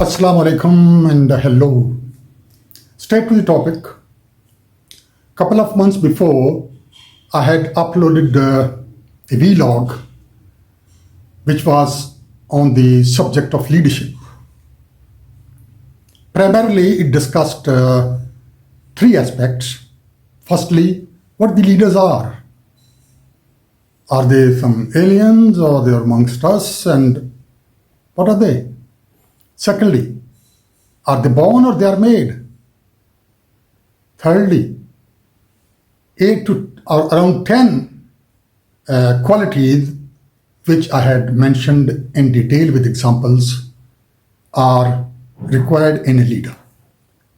Assalamu alaikum and hello. Straight to the topic. Couple of months before, I had uploaded a vlog which was on the subject of leadership. Primarily, it discussed three aspects. Firstly, what the leaders are. Are they some aliens or they're amongst us, and what are they? Secondly, are they born or they are made? Thirdly, 8 to around 10 qualities which I had mentioned in detail with examples are required in a leader.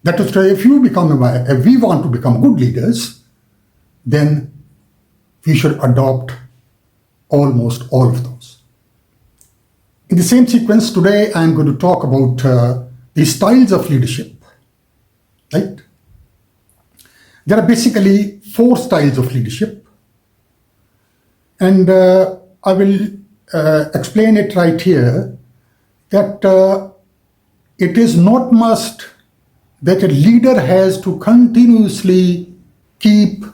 That is to say, if we want to become good leaders, then we should adopt almost all of those. In the same sequence, today I am going to talk about the styles of leadership. Right? There are basically 4 styles of leadership, and I will explain it right here that it is not must that a leader has to continuously keep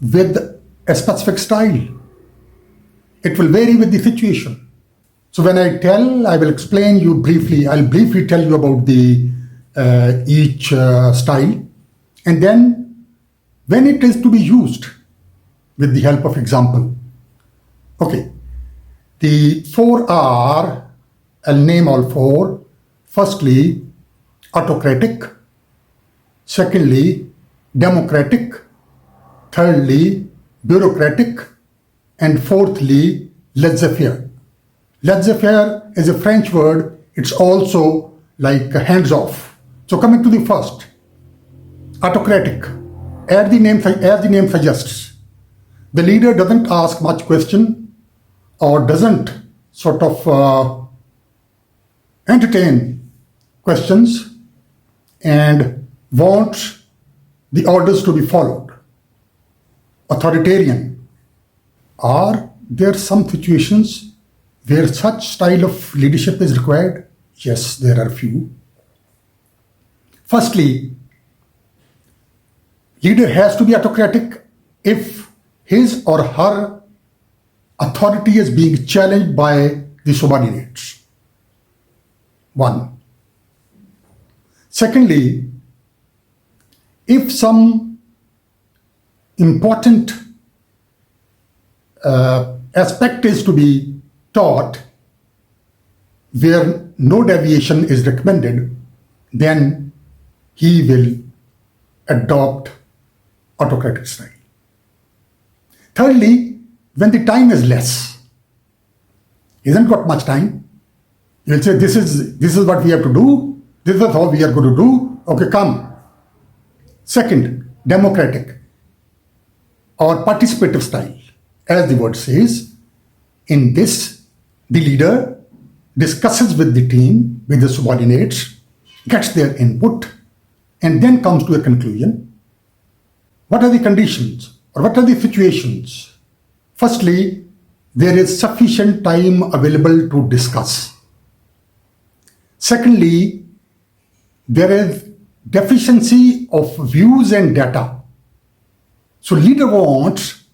with a specific style. It will vary with the situation. So when I will explain you briefly, I'll briefly tell you about the each style, and then when it is to be used with the help of example. Okay, the 4 are, I'll name all 4. Firstly, autocratic. Secondly, democratic. Thirdly, bureaucratic. And fourthly, laissez-faire. Laissez-faire is a French word. It's also like hands-off. So coming to the first, autocratic. As the name suggests, the leader doesn't ask much question or doesn't sort of entertain questions and wants the orders to be followed. Authoritarian. Are there some situations where such style of leadership is required? Yes, there are few. Firstly, leader has to be autocratic if his or her authority is being challenged by the subordinates. 1. Secondly, if some important aspect is to be taught where no deviation is recommended, then he will adopt autocratic style. Thirdly, when the time is less, he hasn't got much time, he will say, this is what we have to do, this is how we are going to do, okay, come. Second, democratic or participative style. As the word says, in this, the leader discusses with the team, with the subordinates, gets their input, and then comes to a conclusion. What are the conditions or what are the situations? Firstly, there is sufficient time available to discuss. Secondly, there is deficiency of views and data. So leader wants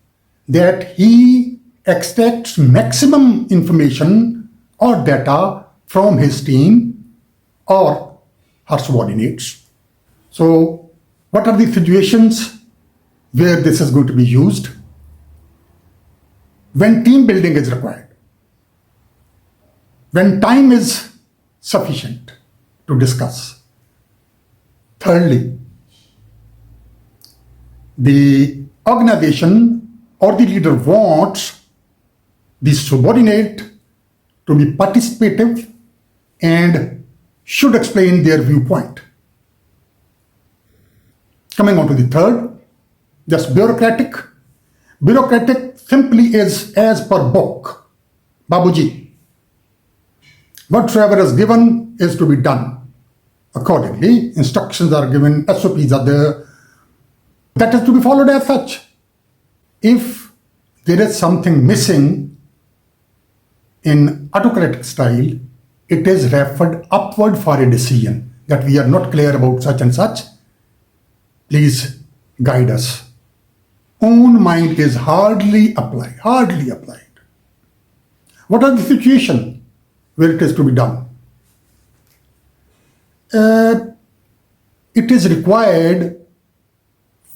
that he extracts maximum information or data from his team or her subordinates. So what are the situations where this is going to be used? When team building is required, when time is sufficient to discuss. Thirdly, the organization or the leader wants the subordinate to be participative and should explain their viewpoint. Coming on to the third, just bureaucratic. Bureaucratic simply is as per book, Babuji. Whatsoever is given is to be done. Accordingly, instructions are given, SOPs are there. That is to be followed as such. If there is something missing in autocratic style, it is referred upward for a decision that we are not clear about such and such. Please guide us. Own mind is hardly applied. What are the situation where it is to be done? It is required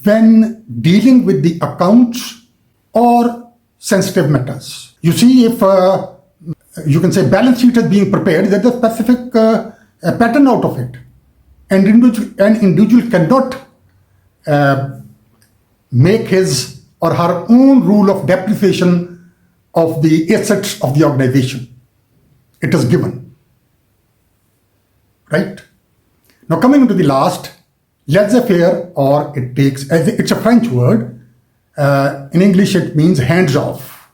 when dealing with the accounts or sensitive matters. You see, if you can say balance sheet is being prepared, there's a specific pattern out of it. And an individual cannot make his or her own rule of depreciation of the assets of the organization. It is given. Right? Now coming into the last, laissez-faire, or it takes, it's a French word. In English it means hands off.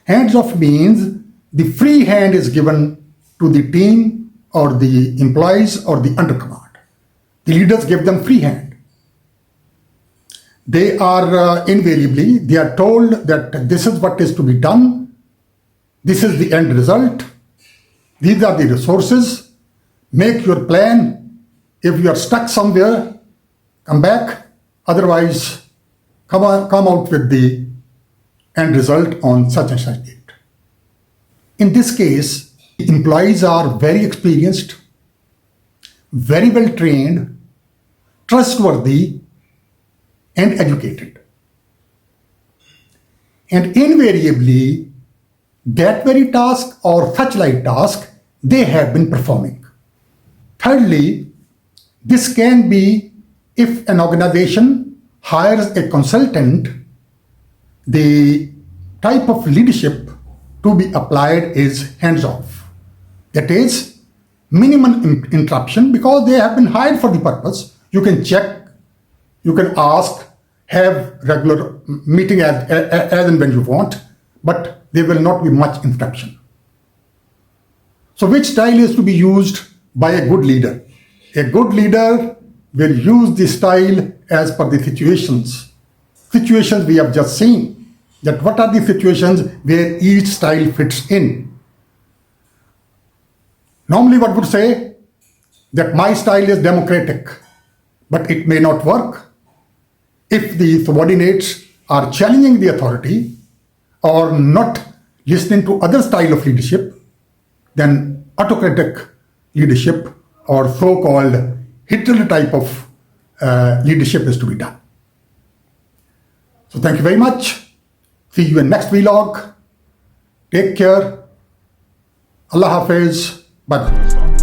Hands off means the free hand is given to the team or the employees or the undercommand. The leaders give them free hand. They are invariably, they are told that this is what is to be done. This is the end result. These are the resources. Make your plan. If you are stuck somewhere, come back. Otherwise, come out with the end result on such and such date. In this case, the employees are very experienced, very well trained, trustworthy, and educated. And invariably, that very task or such like task they have been performing. Thirdly, this can be if an organization hires a consultant, the type of leadership to be applied is hands-off. That is, minimum interruption, because they have been hired for the purpose. You can check, you can ask, have regular meeting as and when you want, but there will not be much interruption. So which style is to be used by a good leader? A good leader will use the style as per the situations. Situations we have just seen. That what are the situations where each style fits in. Normally one would say that my style is democratic, but it may not work. If the subordinates are challenging the authority or not listening to other style of leadership, then autocratic leadership or so-called Hitler type of leadership is to be done. So thank you very much. See you in next vlog. Take care. Allah Hafiz. Bye bye.